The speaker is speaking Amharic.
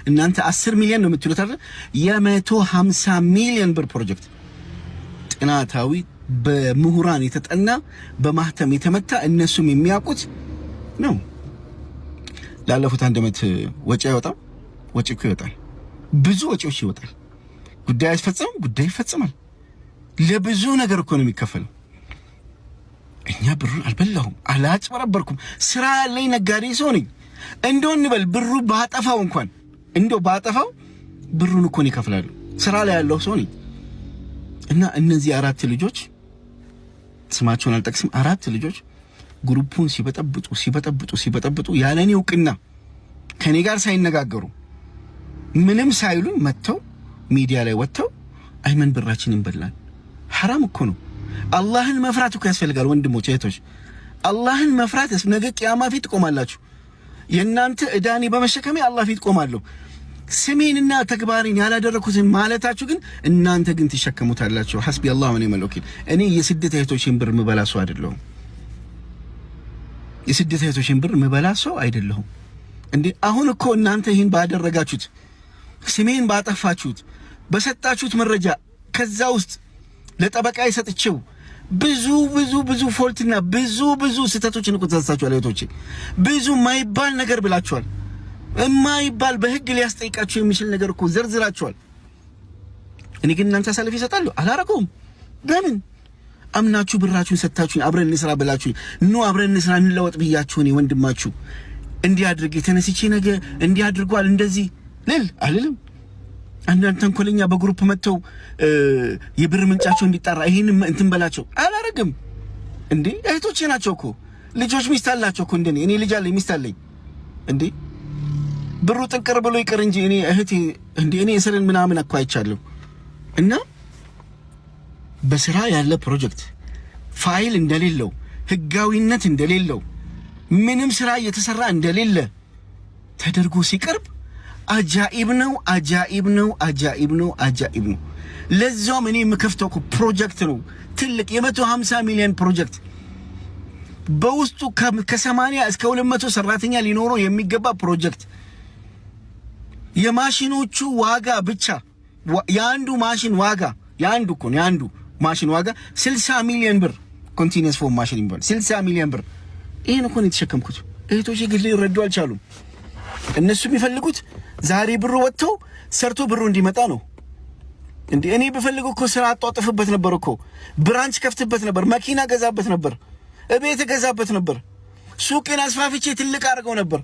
እናንተ 10 ሚሊዮን ነው የምትሉት አይደል? የ150 ሚሊዮን ብር ፕሮጀክት ጥናታዊ በምሁራን የተጠና በማህተም የተመታ እነሱም የሚያውቁት ነው። ላለፉት 1 ዓመት ወጪ አይወጣም? ወጪ እኮ ይወጣል። ብዙ ወጪዎች ይወጣል። ጉዳይ አይፈጸም፣ ጉዳይ ይፈጸማል። ለብዙ ነገር እኮ ነው የሚከፈለው። እኛ ብሩን አልበላሁም፣ አላጭበረበርኩም። ስራ ያለኝ ነጋዴ ሰው ነኝ። እንደው እንበል ብሩ ባጠፋው እንኳን እንደው ባጠፋው ብሩን እኮ ነው ይከፍላሉ። ስራ ላይ ያለው ሰው ነኝ። እና እነዚህ 4 ልጆች ስማቸውን አልጠቅስም፣ 4 ልጆች ግሩፑን ሲበጠብጡ ያለኔ እውቅና ከኔ ጋር ሳይነጋገሩ ምንም ሳይሉ መተው ሚዲያ ላይ ወጥተው አይመን ብራችንን በላን። حرام እኮ ነው። አላህን መፍራት እኮ ያስፈልጋል ወንድሞች እህቶች። አላህን መፍራት ነገ ቂያማ ፊት ቆማላችሁ። የናንተ እዳኒ በመሸከሜ አላህ ፊት ቆማለሁ። ስሜንና ተግባሪን ያላደረኩትን ማለታችሁ ግን እናንተ ግን ትሸከሙታላችሁ። ሐስቢ አላህ ወኒዕመል ወኪል። እኔ የስደት እህቶችን ብር ምበላ ሰው አይደለሁም። የስደት እህቶችን ብር ምበላ ሰው አይደለሁም። እንዴ አሁን እኮ እናንተ ይሄን ባደረጋችሁት ስሜን ባጠፋችሁት በሰጣችሁት መረጃ ከዛ ውስጥ ለጠበቃ ይሰጥቸው ብዙ ፎልትና ብዙ ስህተቶችን እኮ ተሳሳችኋል እህቶቼ። ብዙ ማይባል ነገር ብላችኋል። የማይባል በህግ ሊያስጠይቃችሁ የሚችል ነገር እኮ ዘርዝራችኋል። እኔ ግን እናንተ አሳልፌ እሰጣለሁ አላረገውም። ለምን አምናችሁ ብራችሁን ሰጣችሁኝ አብረን እንስራ ብላችሁ አብረን እንስራ እንለወጥ ብያችሁ እኔ ወንድማችሁ እንዲያድርግ የተነስቼ ነገ እንዲያድርጓል እንደዚህ አልልም። አንዳንድ ተንኮለኛ በግሩፕ መተው የብር ምንጫቸው እንዲጣራ ይሄን እንትን በላቸው አላረግም። እንዴ እህቶቼ ናቸው እኮ ልጆች ሚስት አላቸው እኮ እንደኔ እኔ ልጅ አለኝ ሚስት አለኝ። እንዴ ብሩ ጥንቅር ብሎ ይቀር እንጂ እኔ እህቴ እንዴ እኔ እስርን ምናምን እኮ አይቻለሁ። እና በስራ ያለ ፕሮጀክት ፋይል እንደሌለው ህጋዊነት እንደሌለው ምንም ስራ እየተሰራ እንደሌለ ተደርጎ ሲቀርብ አጃኢብ ነው። ለዛም እኔ የምከፍተው ፕሮጀክት ነው ትልቅ የ150 ሚሊዮን ፕሮጀክት በውስጡ ከ80 እስከ 200 ሰራተኛ ሊኖረው የሚገባ ፕሮጀክት። የማሽኖቹ ዋጋ ብቻ የአንዱ ማሽን ዋጋ 60 ሚሊዮን ብር ኮንቲኒየስ ፎም ማሽን ይባላል። 60 ሚሊዮን ብር ይሄን እኮ ነው የተሸከምኩት። እህቶቼ ግን ሊረዱ አልቻሉም። እነሱ የሚፈልጉት ዛሬ ብሩ ወጥቶ ሰርቶ ብሩ እንዲመጣ ነው። እንዴ እኔ በፈልገው እኮ ስራ አጣጥፍበት ነበር እኮ ብራንች ከፍትበት ነበር፣ መኪና ገዛበት ነበር፣ እቤት ገዛበት ነበር፣ ሱቄን አስፋፍቼ ትልቅ አድርገው ነበር።